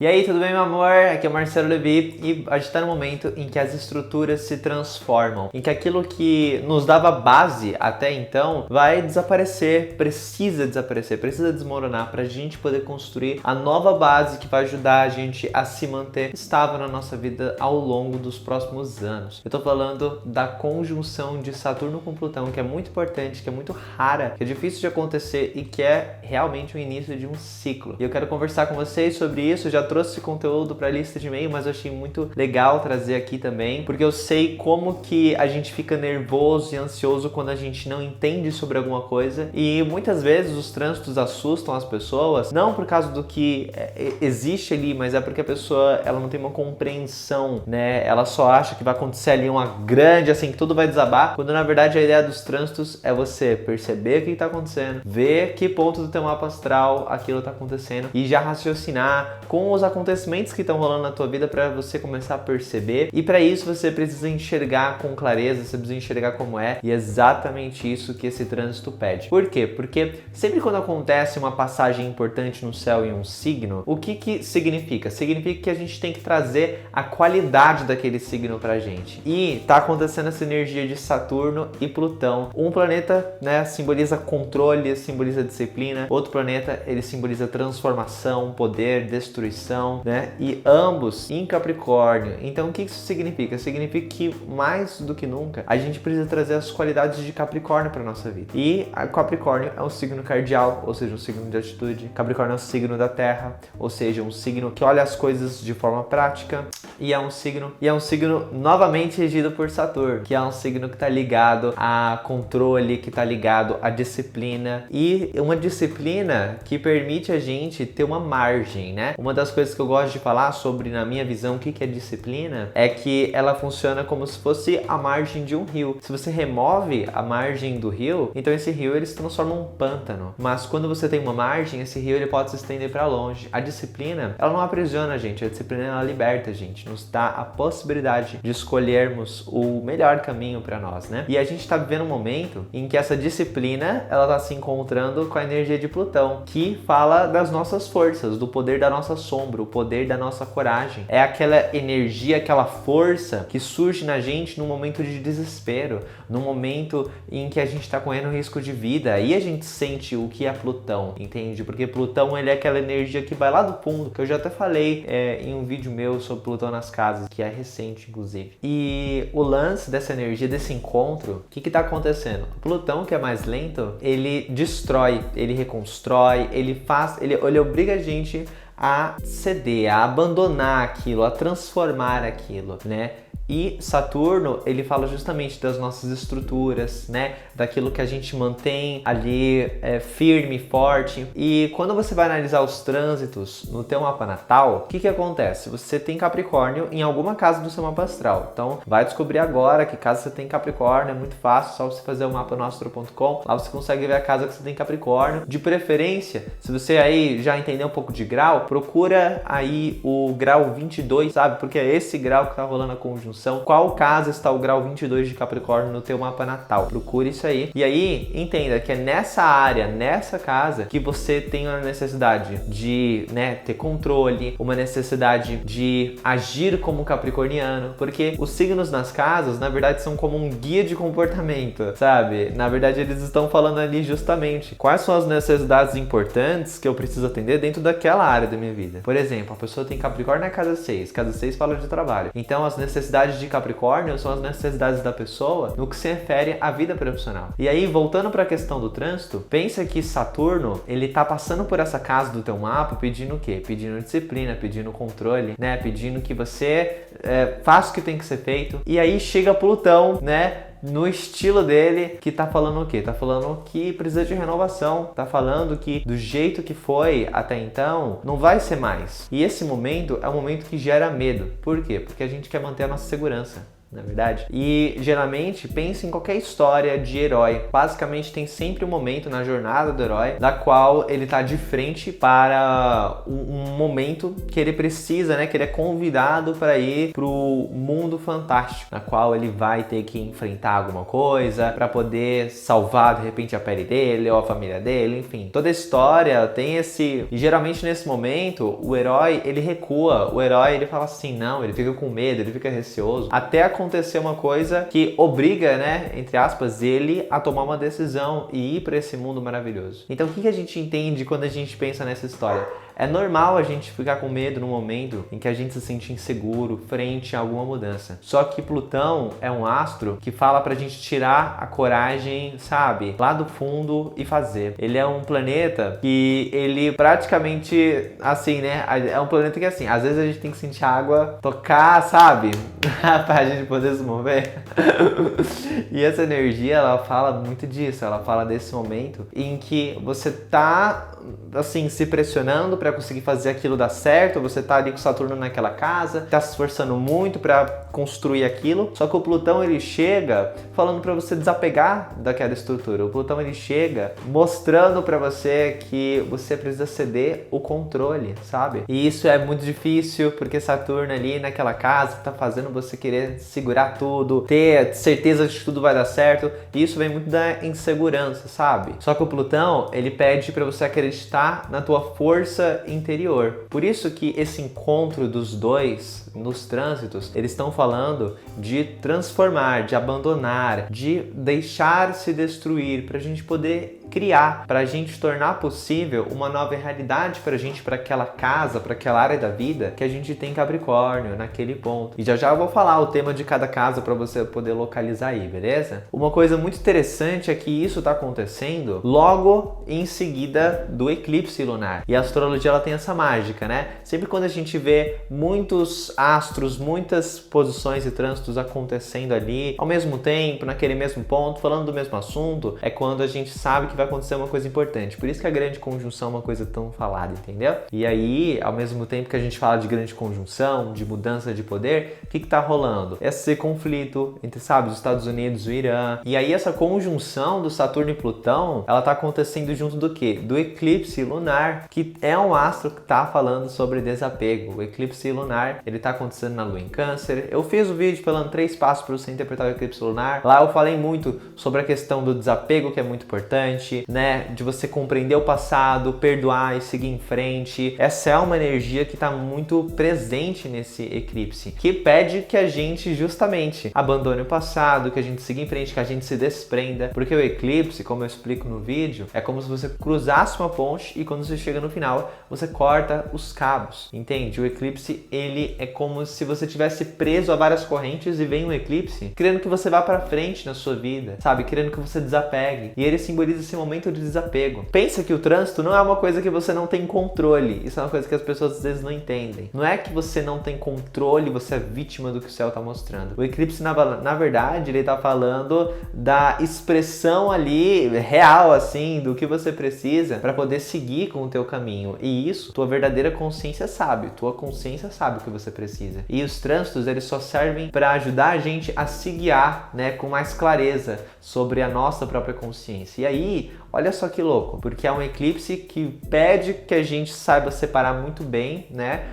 E aí, tudo bem, meu amor? Aqui é o Marcelo Levi e a gente está no momento em que as estruturas se transformam, em que aquilo que nos dava base até então vai desaparecer, precisa desmoronar para a gente poder construir a nova base que vai ajudar a gente a se manter estável na nossa vida ao longo dos próximos anos. Eu tô falando da conjunção de Saturno com Plutão, que é muito importante, que é muito rara, que é difícil de acontecer e que é realmente o início de um ciclo. E eu quero conversar com vocês sobre isso. Já trouxe conteúdo para a lista de e-mail, mas eu achei muito legal trazer aqui também, porque eu sei como que a gente fica nervoso e ansioso quando a gente não entende sobre alguma coisa, e muitas vezes os trânsitos assustam as pessoas, não por causa do que existe ali, mas é porque a pessoa ela não tem uma compreensão, né? Ela só acha que vai acontecer ali uma grande, assim, que tudo vai desabar, quando na verdade a ideia dos trânsitos é você perceber o que está acontecendo, ver que ponto do teu mapa astral aquilo está acontecendo e já raciocinar com os acontecimentos que estão rolando na tua vida para você começar a perceber. E para isso você precisa enxergar com clareza, você precisa enxergar como é, e é exatamente isso que esse trânsito pede. Por quê? Porque sempre quando acontece uma passagem importante no céu em um signo, o que significa? Significa que a gente tem que trazer a qualidade daquele signo pra gente. E tá acontecendo essa energia de Saturno e Plutão. Um planeta, né, simboliza controle, simboliza disciplina. Outro planeta, ele simboliza transformação, poder, destruição, né? E ambos em Capricórnio. Então o que isso significa? Significa que mais do que nunca a gente precisa trazer as qualidades de Capricórnio para nossa vida. E a Capricórnio é um signo cardial, ou seja, um signo de atitude. Capricórnio é um signo da Terra, ou seja, um signo que olha as coisas de forma prática. E é um signo novamente regido por Saturno, que é um signo que está ligado a controle, que está ligado à disciplina, e uma disciplina que permite a gente ter uma margem, né? Uma das coisas que eu gosto de falar sobre, na minha visão, o que é disciplina, é que ela funciona como se fosse a margem de um rio. Se você remove a margem do rio, então esse rio ele se transforma em um pântano. Mas quando você tem uma margem, esse rio ele pode se estender para longe. A disciplina, ela não aprisiona a gente, a disciplina ela liberta a gente, nos dá a possibilidade de escolhermos o melhor caminho para nós, né? E a gente está vivendo um momento em que essa disciplina, ela está se encontrando com a energia de Plutão, que fala das nossas forças, do poder da nossa sombra, o poder da nossa coragem. É aquela energia, aquela força que surge na gente no momento de desespero, no momento em que a gente está correndo risco de vida. Aí a gente sente o que é Plutão, entende? Porque Plutão ele é aquela energia que vai lá do fundo, que eu já até falei em um vídeo meu sobre Plutão nas casas, que é recente, inclusive. E o lance dessa energia, desse encontro, o que está acontecendo? Plutão, que é mais lento, ele destrói, ele reconstrói, ele obriga a gente a ceder, a abandonar aquilo, a transformar aquilo, né? E Saturno, ele fala justamente das nossas estruturas, né? Daquilo que a gente mantém ali firme, forte. E quando você vai analisar os trânsitos no teu mapa natal, o que acontece? Você tem Capricórnio em alguma casa do seu mapa astral. Então, vai descobrir agora que casa você tem Capricórnio, é muito fácil, só você fazer o mapa no astro.com. Lá você consegue ver a casa que você tem Capricórnio. De preferência, se você aí já entendeu um pouco de grau, procura aí o grau 22, sabe? Porque é esse grau que tá rolando a conjunção. Qual casa está o grau 22 de Capricórnio no teu mapa natal? Procure isso aí. E aí, entenda que é nessa área, nessa casa, que você tem a necessidade de, né, ter controle, uma necessidade de agir como capricorniano, porque os signos nas casas, na verdade, são como um guia de comportamento, sabe? Na verdade, eles estão falando ali justamente quais são as necessidades importantes que eu preciso atender dentro daquela área da minha vida. Por exemplo, a pessoa tem Capricórnio na casa 6. Casa 6 fala de trabalho. Então, as necessidades de Capricórnio são as necessidades da pessoa no que se refere à vida profissional. E aí, voltando para a questão do trânsito, pensa que Saturno, ele tá passando por essa casa do teu mapa pedindo o quê? Pedindo disciplina, pedindo controle, né? Pedindo que você faça o que tem que ser feito. E aí chega Plutão, né? No estilo dele, que tá falando o quê? Tá falando que precisa de renovação, tá falando que do jeito que foi até então, não vai ser mais. E esse momento é um momento que gera medo. Por quê? Porque a gente quer manter a nossa segurança. na verdade. E geralmente pense em qualquer história de herói. Basicamente tem sempre um momento na jornada do herói da qual ele tá de frente para um momento que ele precisa, né, que ele é convidado para ir pro mundo fantástico, na qual ele vai ter que enfrentar alguma coisa para poder salvar de repente a pele dele ou a família dele, enfim. Toda a história tem esse... E geralmente nesse momento o herói ele recua, o herói ele fala assim, não, ele fica com medo, ele fica receoso, até acontecer uma coisa que obriga, né, entre aspas, ele a tomar uma decisão e ir para esse mundo maravilhoso. Então o que a gente entende quando a gente pensa nessa história? É normal a gente ficar com medo no momento em que a gente se sente inseguro frente a alguma mudança. Só que Plutão é um astro que fala pra gente tirar a coragem, sabe, lá do fundo e fazer. Ele é um planeta que ele praticamente, assim, né, é um planeta que assim, às vezes a gente tem que sentir a água tocar, sabe, pra gente poder se mover. E essa energia, ela fala muito disso, ela fala desse momento em que você tá, assim, se pressionando para conseguir fazer aquilo dar certo, você tá ali com Saturno naquela casa, tá se esforçando muito para construir aquilo, só que o Plutão ele chega falando para você desapegar daquela estrutura. O Plutão ele chega mostrando para você que você precisa ceder o controle, sabe? E isso é muito difícil porque Saturno ali naquela casa tá fazendo você querer segurar tudo, ter certeza de que tudo vai dar certo, e isso vem muito da insegurança, sabe? Só que o Plutão ele pede para você acreditar na tua força interior. Por isso que esse encontro dos dois nos trânsitos, eles estão falando de transformar, de abandonar, de deixar se destruir, para a gente poder criar, para a gente tornar possível uma nova realidade para a gente, para aquela casa, para aquela área da vida que a gente tem Capricórnio naquele ponto. E já eu vou falar o tema de cada casa para você poder localizar aí, beleza? Uma coisa muito interessante é que isso está acontecendo logo em seguida do eclipse lunar. E a astrologia ela tem essa mágica, né? Sempre quando a gente vê muitos astros, muitas posições e trânsitos acontecendo ali ao mesmo tempo, naquele mesmo ponto, falando do mesmo assunto, é quando a gente sabe que vai acontecer uma coisa importante. Por isso que a grande conjunção é uma coisa tão falada, entendeu? E aí, ao mesmo tempo que a gente fala de grande conjunção, de mudança de poder, o que tá rolando? Esse conflito entre, sabe, os Estados Unidos e o Irã. E aí essa conjunção do Saturno e Plutão, ela tá acontecendo junto do quê? Do eclipse lunar, que é um astro que tá falando sobre desapego. O eclipse lunar, ele tá acontecendo na Lua em Câncer. Eu fiz o vídeo falando 3 passos para você interpretar o eclipse lunar. Lá eu falei muito sobre a questão do desapego, que é muito importante, né? De você compreender o passado, perdoar e seguir em frente. Essa é uma energia que tá muito presente nesse eclipse, que pede que a gente justamente abandone o passado, que a gente siga em frente, que a gente se desprenda, porque o eclipse, como eu explico no vídeo, é como se você cruzasse uma ponte e quando você chega no final, você corta os cabos, entende? O eclipse, ele é como se você tivesse preso a várias correntes e vem um eclipse, querendo que você vá pra frente na sua vida, sabe? Querendo que você desapegue. E ele simboliza esse momento de desapego. Pensa que o trânsito não é uma coisa que você não tem controle. Isso é uma coisa que as pessoas às vezes não entendem. Não é que você não tem controle, você é vítima do que o céu tá mostrando. O eclipse, na verdade, ele tá falando da expressão ali, real, assim, do que você precisa para poder seguir com o teu caminho. E isso, tua verdadeira consciência sabe. Tua consciência sabe o que você precisa. E os trânsitos, eles só servem para ajudar a gente a se guiar, né, com mais clareza sobre a nossa própria consciência. E aí, olha só que louco, porque é um eclipse que pede que a gente saiba separar muito bem, né,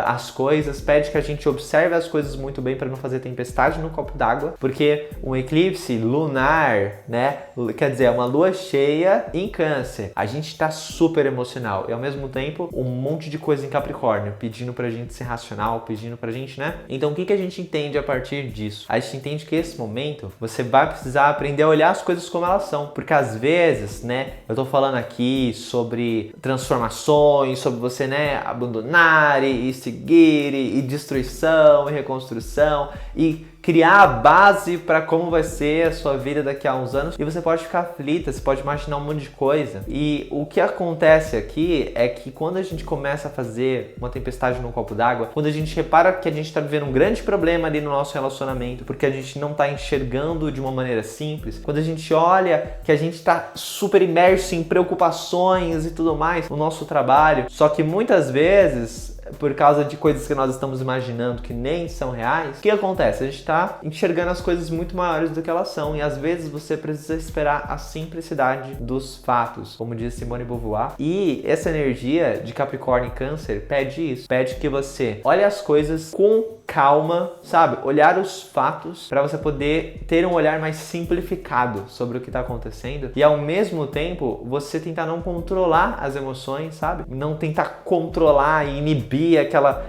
as coisas, pede que a gente observe as coisas muito bem para não fazer tempestade no copo d'água, porque um eclipse lunar, né, quer dizer, é uma lua cheia em Câncer. A gente tá super emocional e ao mesmo tempo um monte de coisa em Capricórnio, pedindo pra gente ser racional, pedindo pra gente, né? Então o que a gente entende a partir disso? A gente entende que esse momento você vai precisar aprender a olhar as coisas como elas são, porque às vezes, né, eu tô falando aqui sobre transformações, sobre você, né, abandonar e seguir, e destruição, e reconstrução, e criar a base para como vai ser a sua vida daqui a uns anos. E você pode ficar aflita, você pode imaginar um monte de coisa. E o que acontece aqui é que quando a gente começa a fazer uma tempestade num copo d'água, quando a gente repara que a gente está vivendo um grande problema ali no nosso relacionamento, porque a gente não está enxergando de uma maneira simples, quando a gente olha que a gente está super imerso em preocupações e tudo mais no nosso trabalho, só que muitas vezes por causa de coisas que nós estamos imaginando que nem são reais, o que acontece? A gente está enxergando as coisas muito maiores do que elas são e às vezes você precisa esperar a simplicidade dos fatos, como diz Simone de Beauvoir. E essa energia de Capricórnio e Câncer pede isso, pede que você olhe as coisas com calma, sabe? Olhar os fatos para você poder ter um olhar mais simplificado sobre o que está acontecendo e ao mesmo tempo você tentar não controlar as emoções, sabe? Não tentar controlar e inibir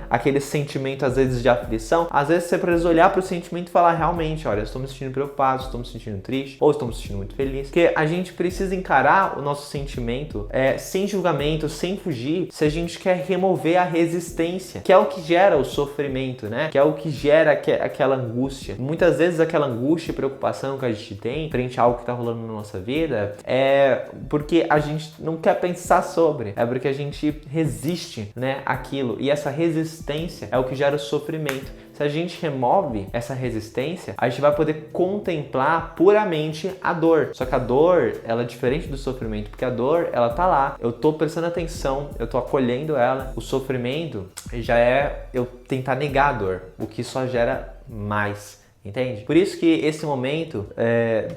aquele sentimento às vezes de aflição. Às vezes você precisa olhar para o sentimento e falar realmente, olha, eu estou me sentindo preocupado, estou me sentindo triste ou estou me sentindo muito feliz. Porque a gente precisa encarar o nosso sentimento sem julgamento, sem fugir, se a gente quer remover a resistência, que é o que gera o sofrimento, né? Que é o que gera aquela angústia. Muitas vezes aquela angústia e preocupação que a gente tem frente a algo que está rolando na nossa vida é porque a gente não quer pensar sobre, é porque a gente resiste, né, àquilo. E essa resistência é o que gera o sofrimento. Se a gente remove essa resistência, a gente vai poder contemplar puramente a dor. Só que a dor, ela é diferente do sofrimento, porque a dor, ela tá lá. Eu tô prestando atenção, eu tô acolhendo ela. O sofrimento já é eu tentar negar a dor, o que só gera mais. Entende? Por isso que esse momento,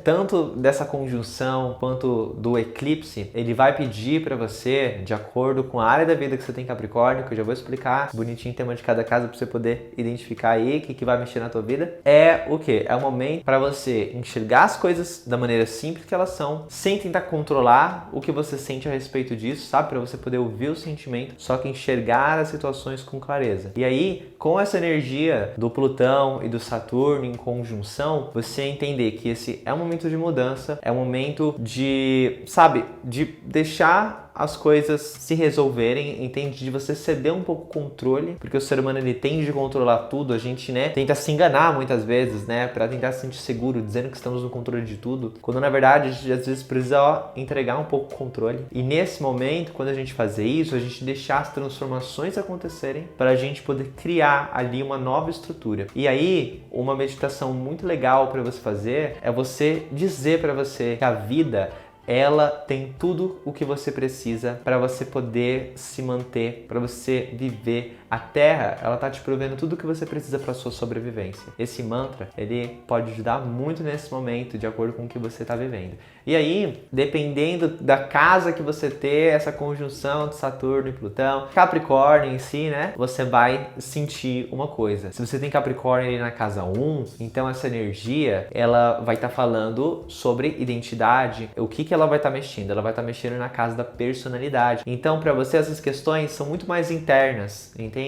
tanto dessa conjunção quanto do eclipse, ele vai pedir para você, de acordo com a área da vida que você tem Capricórnio, que eu já vou explicar bonitinho o tema de cada casa para você poder identificar aí o que vai mexer na tua vida, é o quê? É o momento para você enxergar as coisas da maneira simples que elas são, sem tentar controlar o que você sente a respeito disso, sabe? Para você poder ouvir o sentimento, só que enxergar as situações com clareza. E aí, com essa energia do Plutão e do Saturno em conjunção, você entender que esse é um momento de mudança, é um momento de, sabe, de deixar as coisas se resolverem, entende? De você ceder um pouco o controle, porque o ser humano ele tende a controlar tudo, a gente, né, tenta se enganar muitas vezes, né, pra tentar se sentir seguro, dizendo que estamos no controle de tudo, quando na verdade a gente às vezes precisa entregar um pouco o controle. E nesse momento, quando a gente fazer isso, a gente deixar as transformações acontecerem pra gente poder criar ali uma nova estrutura. E aí, uma meditação muito legal para você fazer é você dizer para você que a vida ela tem tudo o que você precisa para você poder se manter, para você viver. A Terra, ela tá te provendo tudo o que você precisa para sua sobrevivência. Esse mantra, ele pode ajudar muito nesse momento, de acordo com o que você está vivendo. E aí, dependendo da casa que você ter, essa conjunção de Saturno e Plutão, Capricórnio em si, né? Você vai sentir uma coisa. Se você tem Capricórnio ali na casa 1, então essa energia, ela vai estar falando sobre identidade. O que ela vai estar mexendo? Ela vai estar mexendo na casa da personalidade. Então, para você, essas questões são muito mais internas, entende?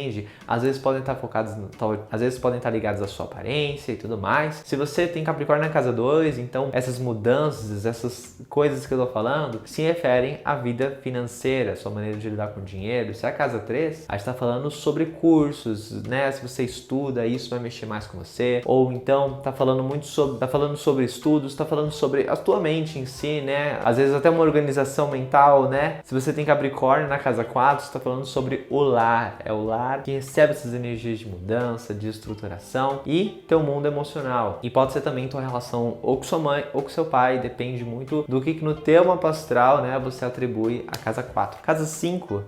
Às vezes podem estar focados, às vezes podem estar ligados à sua aparência e tudo mais. Se você tem Capricórnio na casa 2, então essas mudanças, essas coisas que eu tô falando, se referem à vida financeira, sua maneira de lidar com o dinheiro. Se é a casa 3, a gente tá falando sobre cursos, né? Se você estuda, isso vai mexer mais com você. Ou então tá falando sobre estudos, tá falando sobre a tua mente em si, né? Às vezes até uma organização mental, né? Se você tem Capricórnio na casa 4, você tá falando sobre o lar. É o lar que recebe essas energias de mudança, de estruturação e teu mundo emocional. E pode ser também tua relação ou com sua mãe ou com seu pai, depende muito do que no teu mapa astral, né, você atribui a casa 4. Casa 5,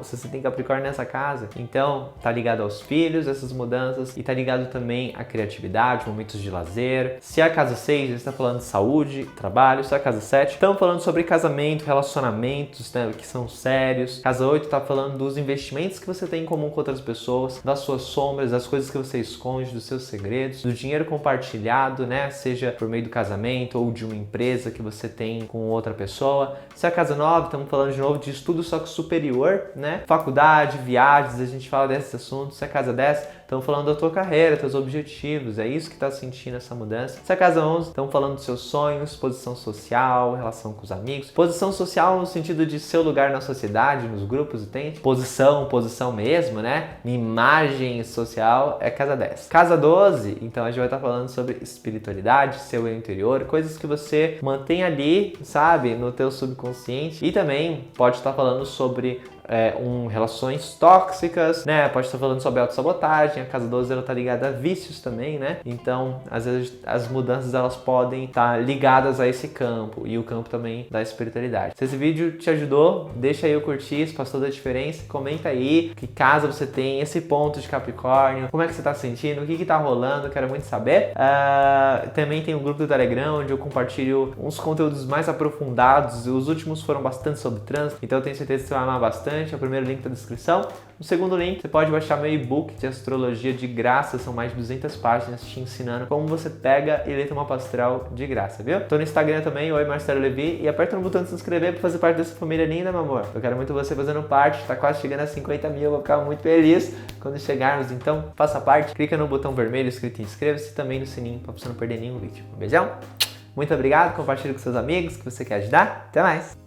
se você tem Capricórnio nessa casa, então tá ligado aos filhos, essas mudanças, e tá ligado também à criatividade, momentos de lazer. Se é a casa 6, você está falando de saúde, trabalho. Se é a casa 7, estamos falando sobre casamento, relacionamentos, né, que são sérios. Casa 8 tá falando dos investimentos que você tem em comum com outras pessoas, das suas sombras, das coisas que você esconde, dos seus segredos, do dinheiro compartilhado, né? Seja por meio do casamento ou de uma empresa que você tem com outra pessoa. Se é a casa 9, estamos falando de novo de estudo só que superior, né? Faculdade, viagens, a gente fala desses assuntos. Se é a casa 10, estamos falando da tua carreira, teus objetivos, é isso que está sentindo essa mudança. Se é a casa 11, estamos falando dos seus sonhos, posição social, relação com os amigos. Posição social no sentido de seu lugar na sociedade, nos grupos, entende? Posição mesmo, né? Imagem social é casa 10. Casa 12, então a gente vai estar falando sobre espiritualidade, seu eu interior, coisas que você mantém ali, sabe, no teu subconsciente. E também pode estar falando sobre relações tóxicas, né? Pode estar falando sobre autossabotagem, a casa 12 ela tá ligada a vícios também, né? Então, às vezes as mudanças elas podem estar ligadas a esse campo e o campo também da espiritualidade. Se esse vídeo te ajudou, deixa aí o curtir, se faz toda a diferença, comenta aí que caso você tenha esse ponto de Capricórnio, como é que você tá sentindo, o que tá rolando, quero muito saber. Também tem um grupo do Telegram onde eu compartilho uns conteúdos mais aprofundados, os últimos foram bastante sobre trânsito, então eu tenho certeza que você vai amar bastante. É o primeiro link da descrição. No segundo link, você pode baixar meu e-book de astrologia de graça, são mais de 200 páginas te ensinando como você pega e lê teu mapa astral de graça, viu? Tô no Instagram também, oi Marcelo Levi, e aperta no botão de se inscrever para fazer parte dessa família linda, meu amor. Eu quero muito você fazendo parte, tá quase chegando a 50 mil, eu vou ficar muito feliz quando chegarmos, então faça parte, clica no botão vermelho escrito inscreva-se e também no sininho para você não perder nenhum vídeo. Um beijão, muito obrigado, compartilhe com seus amigos que você quer ajudar, até mais!